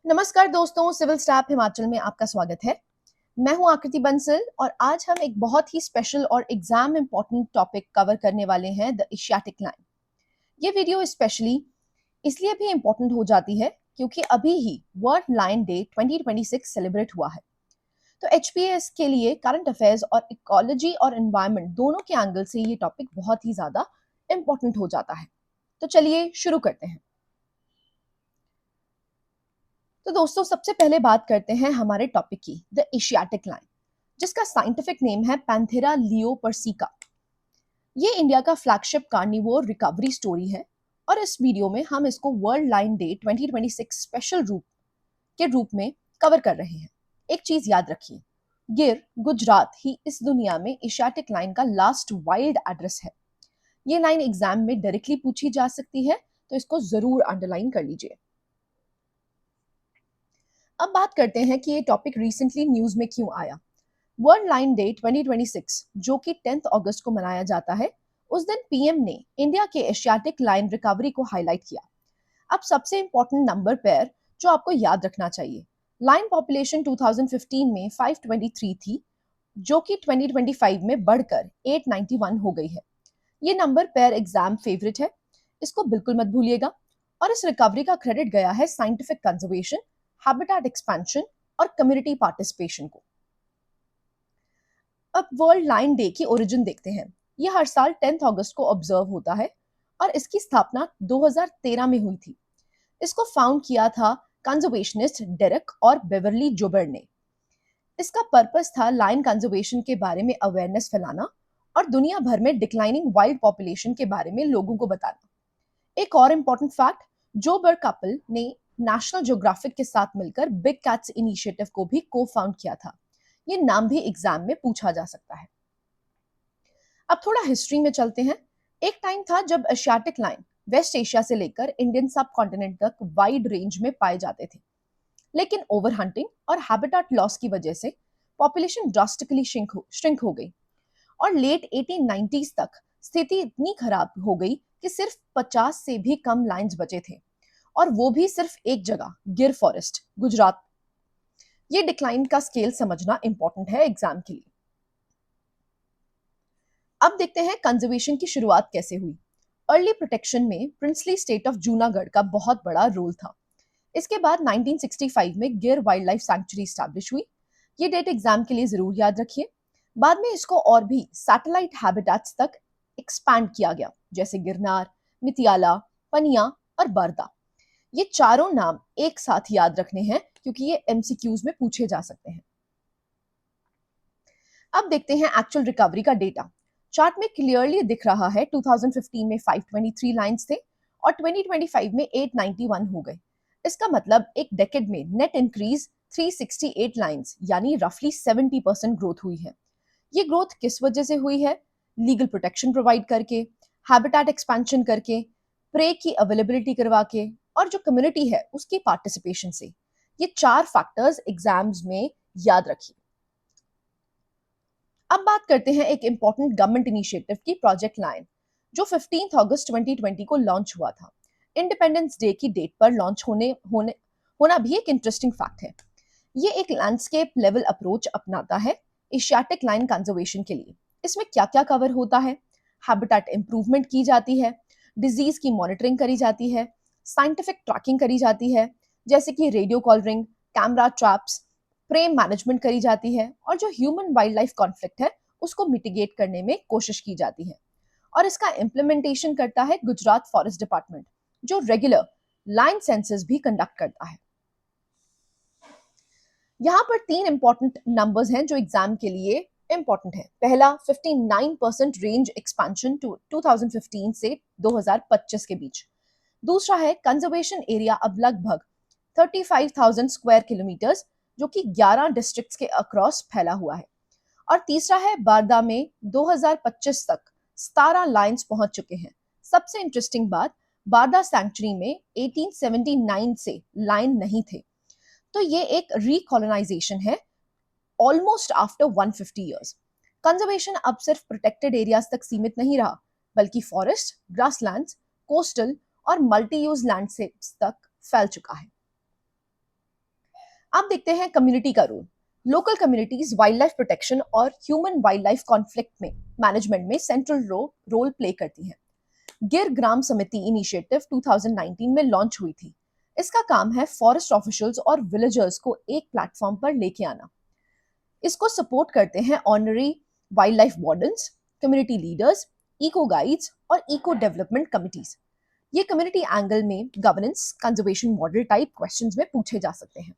नमस्कार दोस्तों, civil staff Himachal में आपका स्वागत है। मैं हूं आकृति बंसल और आज हम एक बहुत ही स्पेशल और एग्जाम इम्पोर्टेंट टॉपिक कवर करने वाले हैं, द एशियाटिक लाइन। ये वीडियो स्पेशली इसलिए भी इम्पोर्टेंट हो जाती है क्योंकि अभी ही वर्ल्ड लाइन डे 2026 सेलिब्रेट हुआ है। तो एचपीएस के लिए करंट अफेयर्स और इकोलॉजी और एनवायरनमेंट दोनों के एंगल से ये टॉपिक बहुत ही ज्यादा इम्पोर्टेंट हो जाता है। तो चलिए शुरू करते हैं। तो दोस्तों, सबसे पहले बात करते हैं हमारे टॉपिक की, द एशियाटिक लाइन, जिसका साइंटिफिक नेम है पैंथेरा लियोपर्सिका। ये इंडिया का फ्लैगशिप कार्निवोर रिकवरी स्टोरी है और इस वीडियो में हम इसको वर्ल्ड लाइन डे 2026 स्पेशल रूप में कवर कर रहे हैं। एक चीज याद रखिए, गिर गुजरात ही इस दुनिया में एशियाटिक लाइन का लास्ट वाइल्ड एड्रेस है। ये लाइन एग्जाम में डायरेक्टली पूछी जा सकती है, तो इसको जरूर अंडरलाइन कर लीजिए। अब बात करते हैं कि ये टॉपिक रिसेंटली न्यूज में क्यों आया। वर्ल्ड लाइन डे 2026 जो कि 10 अगस्त को मनाया जाता है, उस दिन पीएम ने इंडिया के एशियाटिक लाइन रिकवरी को हाईलाइट किया। अब सबसे इंपॉर्टेंट नंबर पेयर जो आपको याद रखना चाहिए, लाइन पॉपुलेशन 2015 में 523 थी, जो कि 2025 में बढ़कर 891 हो गई है। ये नंबर पेयर एग्जाम फेवरेट है, इसको बिल्कुल मत भूलिएगा। और इस रिकवरी का क्रेडिट गया है साइंटिफिक कंजर्वेशन, हैबिटेट एक्सपेंशन और कम्युनिटी पार्टिसिपेशन को। अब वर्ल्ड लाइन डे की ओरिजिन देखते हैं। यह हर साल 10 अगस्त को ऑब्जर्व होता है और इसकी स्थापना 2013 में हुई थी। इसको फाउंड किया था कंजर्वेशनिस्ट डेरेक और बेवरली जोबर ने। इसका पर्पस था लाइन कंजर्वेशन के बारे में अवेयरनेस फैलाना और दुनिया भर में डिक्लाइनिंग वाइल्ड पॉपुलेशन के बारे में लोगों को बताना। एक और इम्पोर्टेंट फैक्ट, जोबर कपल ने नेशनल ज्योग्राफिक के साथ मिलकर बिग कैट्स इनिशिएटिव को भी को फाउंड किया था। ये नाम भी एग्जाम में पूछा जा सकता है। अब थोड़ा हिस्ट्री में चलते हैं। एक टाइम था जब एशियाटिक लाइन वेस्ट एशिया से लेकर इंडियन सब कॉन्टिनेंट तक वाइड रेंज में पाए जाते थे, लेकिन ओवर हंटिंग और हैबिटेट लॉस की वजह से पॉपुलेशन ड्रास्टिकली श्रिंक हो गई और लेट 1890s तक स्थिति इतनी खराब हो गई कि सिर्फ 50 से भी कम लाइंस बचे थे, और वो भी सिर्फ एक जगह, गिर फॉरेस्ट, गुजरात। ये डिक्लाइन का स्केल समझना इंपॉर्टेंट है एग्जाम के लिए। अब देखते हैं कंजर्वेशन की शुरुआत कैसे हुई। अर्ली प्रोटेक्शन में प्रिंसली स्टेट ऑफ जूनागढ़ का बहुत बड़ा रोल था। इसके बाद 1965 में गिर वाइल्ड लाइफ सैंक्चुरी स्टैब्लिश हुई। ये डेट एग्जाम के लिए जरूर याद रखिए। बाद में इसको और भी सैटेलाइट हैबिटेट्स तक एक्सपैंड किया गया, जैसे गिरनार, मितियाला, पनिया और बरदा। ये चारों नाम एक साथ याद रखने हैं क्योंकि ये एमसीक्यूज में पूछे जा सकते हैं। अब देखते हैं एक्चुअल रिकवरी का डेटा। चार्ट में क्लियरली दिख रहा है 2015 में 523 लाइंस थे और 2025 में 891 हो गए। इसका मतलब एक डेकेड में नेट इंक्रीज 368 लाइंस यानी रफली 70% ग्रोथ हुई है। ये ग्रोथ किस वजह से हुई है? लीगल प्रोटेक्शन प्रोवाइड करके, हैबिटेट एक्सपेंशन करके, प्रे की अवेलेबिलिटी करवा के और जो कम्युनिटी है उसकी पार्टिसिपेशन से। ये चार फैक्टर्स एग्जाम्स में याद रखिए। अब बात करते हैं एक इंपॉर्टेंट गवर्नमेंट इनिशिएटिव की, प्रोजेक्ट लाइन, जो 15 अगस्त 2020 को लॉन्च हुआ था। इंडिपेंडेंस डे की डेट पर लॉन्च होना भी एक इंटरेस्टिंग फैक्ट है। ये एक लैंडस्केप लेवल अप्रोच अपनाता है एशियाटिक लाइन कंजर्वेशन के लिए। इसमें क्या क्या कवर होता है? हैबिटेट इंप्रूवमेंट की जाती है, डिजीज की मॉनिटरिंग करी जाती है, साइंटिफिक ट्रैकिंग करी जाती है, जैसे कि radio collaring, camera traps, prey management करी जाती है, और जो ह्यूमन वाइल्ड लाइफ कॉन्फ्लिक्ट है उसको मिटिगेट करने में कोशिश की जाती है। और इसका इम्प्लीमेंटेशन करता है गुजरात फॉरेस्ट डिपार्टमेंट, जो रेगुलर लाइन सेंसस भी कंडक्ट करता है। यहाँ पर तीन इंपॉर्टेंट नंबर्स हैं जो एग्जाम के लिए इंपॉर्टेंट है। पहला, 59% रेंज एक्सपेंशन 2015 से 2025 के बीच। दूसरा है कंजर्वेशन एरिया अब लगभग 35,000 स्क्वायर किलोमीटर्स, जो कि 11 डिस्ट्रिक्ट्स के अक्रॉस फैला हुआ है। और तीसरा है बारदा में 2025 तक 17 लाइंस पहुंच चुके हैं। सबसे इंटरेस्टिंग बात, बारदा सैंक्चुरी में 1879 से लाइन नहीं थे, तो ये एक रिकॉलोनाइजेशन है ऑलमोस्ट आफ्टर 150 इयर्स। कंजर्वेशन अब सिर्फ प्रोटेक्टेड एरियाज तक सीमित नहीं रहा, बल्कि फॉरेस्ट, ग्रासलैंड्स, कोस्टल और मल्टी यूज लैंडस्केप्स तक फैल चुका है। अब देखते हैं कम्युनिटी का role. Local communities wildlife protection और ह्यूमन वाइल्ड लाइफ कॉन्फ्लिक्ट में मैनेजमेंट में सेंट्रल रोल प्ले करती हैं। गिर ग्राम समिति इनिशिएटिव 2019 में लॉन्च हुई थी। इसका काम है फॉरेस्ट ऑफिशियल्स और विलेजर्स को एक प्लेटफॉर्म पर लेके आना। इसको सपोर्ट करते हैं honorary wildlife wardens, community leaders, eco guides और इको डेवलपमेंट कमिटीज। ये कम्युनिटी एंगल में governance conservation model type questions में पूछे जा सकते हैं।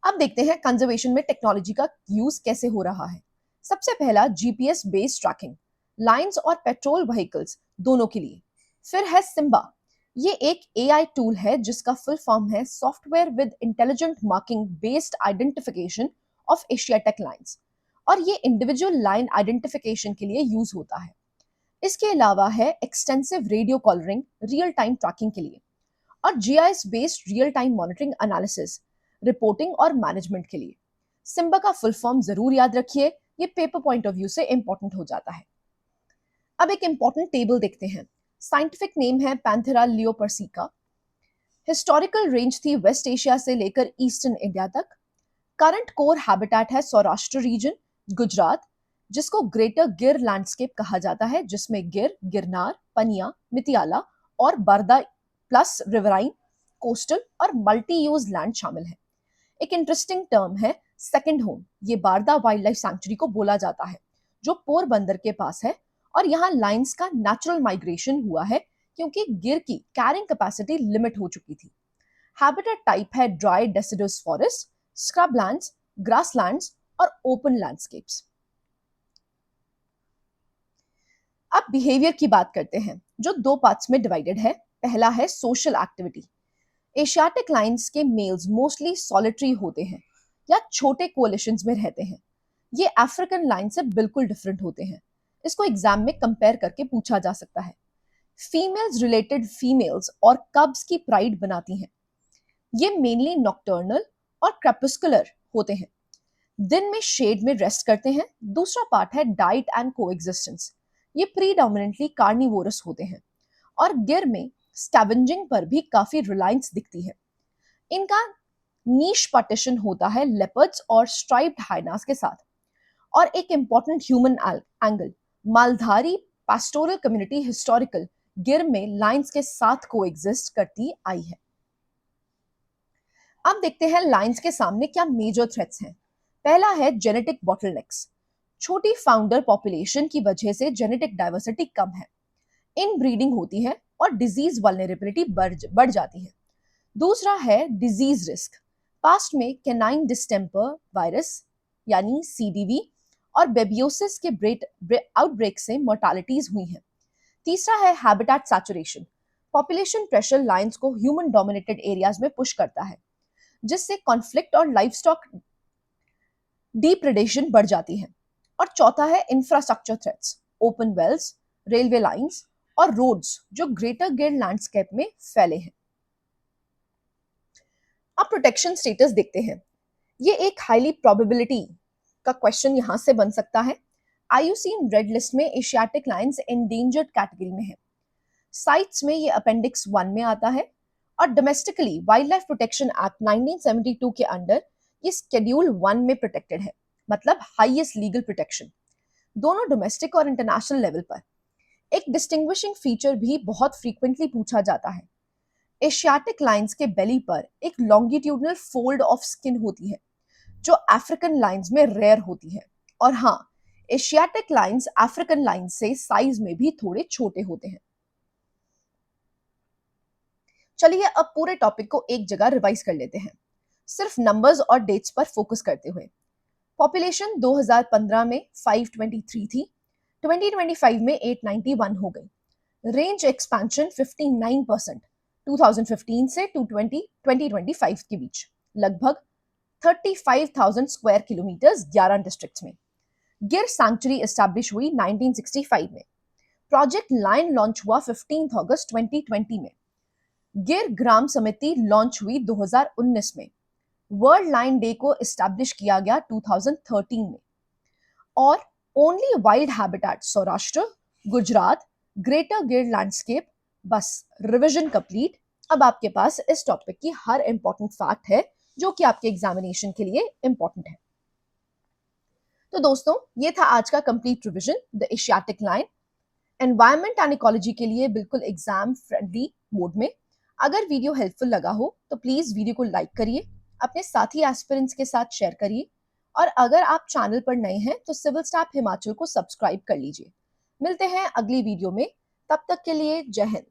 अब देखते हैं कंजर्वेशन में टेक्नोलॉजी का यूज कैसे हो रहा है। सबसे पहला जीपीएस बेस्ड ट्रैकिंग, लाइंस और पेट्रोल व्हीकल्स दोनों के लिए। फिर है सिम्बा, ये एक एआई टूल है जिसका फुल फॉर्म है software with intelligent marking based identification of Asiatic lines, और ये इंडिविजुअल लाइन आइडेंटिफिकेशन के लिए यूज होता है। इसके अलावा है extensive radio collaring real time tracking के लिए, और GIS based real time monitoring analysis reporting और मैनेजमेंट के लिए। सिम्बा का फुल फॉर्म जरूर याद रखिए, ये पेपर पॉइंट ऑफ व्यू से इंपॉर्टेंट हो जाता है। अब एक इंपॉर्टेंट टेबल देखते हैं। साइंटिफिक नेम है पैंथेरा लियोपर्सिका। हिस्टोरिकल रेंज थी वेस्ट एशिया से लेकर ईस्टर्न इंडिया तक। करंट कोर हैबिटेट है सौराष्ट्र रीजन, गुजरात, जिसको ग्रेटर गिर लैंडस्केप कहा जाता है, जिसमें गिर, गिरनार, पनिया, मितियाला और बरदा प्लस रिवराइन, कोस्टल और मल्टी यूज लैंड शामिल है। एक इंटरेस्टिंग टर्म है सेकंड होम। ये बारदा वाइल्ड लाइफ सैंक्चुरी को बोला जाता है, जो पोरबंदर के पास है, और यहाँ लाइन्स का नेचुरल माइग्रेशन हुआ है क्योंकि गिर की कैरिंग कैपेसिटी लिमिट हो चुकी थी। हैबिटेट टाइप है dry deciduous forest, scrub lands, grasslands और ओपन लैंडस्केप्स। अब बिहेवियर की बात करते हैं, जो दो पार्ट्स में डिवाइडेड है। पहला है सोशल एक्टिविटी। एशियाटिक लाइन्स के मेल्स मोस्टली सॉलिटरी होते हैं या छोटे कोलिशंस में रहते हैं। ये अफ्रीकन लाइन से बिल्कुल डिफरेंट होते हैं। इसको एग्जाम में कंपेयर करके पूछा जा सकता है। फीमेल्स रिलेटेड फीमेल्स और कब्स की प्राइड बनाती हैं। ये मेनली नॉक्टर्नल और क्रेपुस्कुलर होते हैं, दिन में शेड में रेस्ट करते हैं। दूसरा पार्ट है डाइट एंड कोएग्जिस्टेंस। ये प्रीडोमिनेंटली कार्निवोरस होते हैं, और गिर में स्कैवेंजिंग पर भी काफी रिलायंस दिखती है। इनका नीश पार्टीशन होता है लेपर्ड्स और स्ट्राइप्ड हाइनास के साथ। और एक important human angle, Maldhari pastoral community historical गिर में लाइन्स के साथ कोएग्जिस्ट करती आई है। अब देखते हैं लाइन्स के सामने क्या मेजर थ्रेट्स हैं। पहला है जेनेटिक बॉटलनेक्स। छोटी फाउंडर पॉपुलेशन की वजह से जेनेटिक डाइवर्सिटी कम है, इन ब्रीडिंग होती है और डिजीज वल्नरेबिलिटी बढ़ जाती है। दूसरा है डिजीज रिस्क। पास्ट में कैनाइन डिस्टेंपर वायरस यानी सीडीवी और बेबियोसिस के आउटब्रेक से मोर्टालिटीज हुई हैं। तीसरा है habitat saturation. Population pressure lines को ह्यूमन डोमिनेटेड एरियाज में पुश करता है, जिससे कॉन्फ्लिक्ट और लाइवस्टॉक डिप्रेडेशन बढ़ जाती है। और चौथा है infrastructure threats. Open wells, railway lines और रोड्स जो ग्रेटर गिर लैंडस्केप में फैले हैं। अब प्रोटेक्शन स्टेटस देखते हैं। ये एक हाईली प्रोबेबिलिटी का क्वेश्चन यहां से बन सकता है। आईयूसीएन रेड लिस्ट में एशियाटिक लाइन्स एंडेंजर्ड कैटेगरी में है। साइट्स में ये अपेंडिक्स 1 में आता है, और domestically wild life protection act 1972 के अंडर ये शेड्यूल 1 में प्रोटेक्टेड है, मतलब हाईएस्ट लीगल प्रोटेक्शन, दोनों डोमेस्टिक और इंटरनेशनल लेवल पर। एक डिस्टिंग्विशिंग फीचर भी बहुत फ्रीक्वेंटली पूछा जाता है। एशियाटिक लाइन्स के बेली पर एक लॉन्गिट्यूडनल फोल्ड ऑफ स्किन होती है, जो अफ्रीकन लाइन्स में रेयर होती है। और हाँ, एशियाटिक लाइन्स अफ्रीकन लाइन्स से साइज में भी थोड़े छोटे होते हैं। चलिए अब पूरे टॉपिक को एक जगह रिवाइज कर लेते हैं, सिर्फ नंबर्स और डेट्स पर फोकस करते हुए। पॉपुलेशन 2015 में 523 थी, 2025 में 891 हो गई। रेंज एक्सपेंशन 59% 2015 से 2025 के बीच, लगभग 35,000 स्क्वायर किलोमीटर 11 डिस्ट्रिक्ट्स में। गिर सैंक्चुरी एस्टैब्लिश हुई 1965 में। प्रोजेक्ट लाइन लॉन्च हुआ 15 अगस्त 2020 में। गिर ग्राम समिति लॉन्च हुई 2019 में। वर्ल्ड लाइन डे को एस्टैब्लिश किया गया 2013 में। और only wild habitat Saurashtra, Gujarat, greater Gir landscape, बस रिवीजन कंप्लीट। अब आपके पास इस टॉपिक की हर इंपॉर्टेंट फैक्ट है जो कि आपके एग्जामिनेशन के लिए इंपॉर्टेंट है। तो दोस्तों, ये था आज का complete revision the Asiatic lion environment and ecology के लिए बिल्कुल एग्जाम फ्रेंडली मोड में। अगर वीडियो हेल्पफुल लगा हो तो प्लीज वीडियो को लाइक करिए, अपने साथी एस्पिरेंट्स के साथ शेयर करिए, और अगर आप चैनल पर नए हैं तो सिविल स्टाफ हिमाचल को सब्सक्राइब कर लीजिए। मिलते हैं अगली वीडियो में, तब तक के लिए जय हिंद।